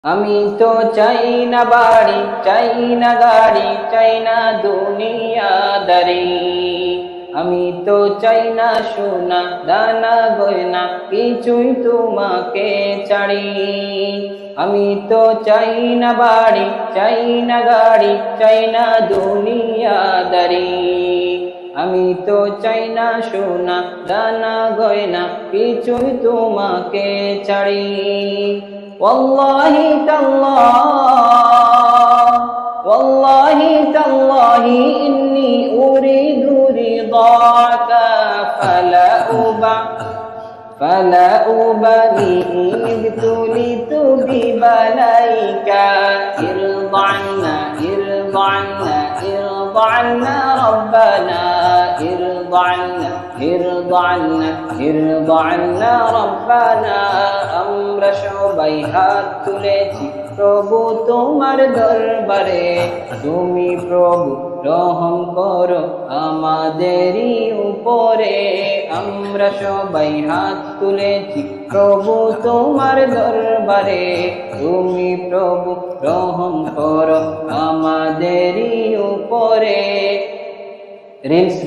আমি তো চাই না বাড়ি, চাই না গাড়ি, চাই না দুনিয়াদারি। আমি তো চাই না সোনা দানা গয়না, কিছুই তোমাকে ছাড়ি। আমি তো চাই না বাড়ি, চাই না গাড়ি, চাই না দুনিয়াদারি। আমি তো চাই না সোনা দানা গয়না, কিছুই তোমাকে ছাড়ি। والله تالله والله تالله إني أريد رضاك فلا أبالي إذ ابتليت ببلائك. ارضى عنا ارضى عنا ارضى عنا ربنا ارضى عنا ارضى عنا ارضى عنا ربنا. আমরা সবাই হাত তুলেছি প্রভু তোমার দরবারে, তুমি প্রভু রহম করো আমাদেরই উপরে। আমরা সবাই হাত তুলেছি প্রভু তোমার দরবারে, তুমি প্রভু রহম করো আমাদেরই উপরে। রিলস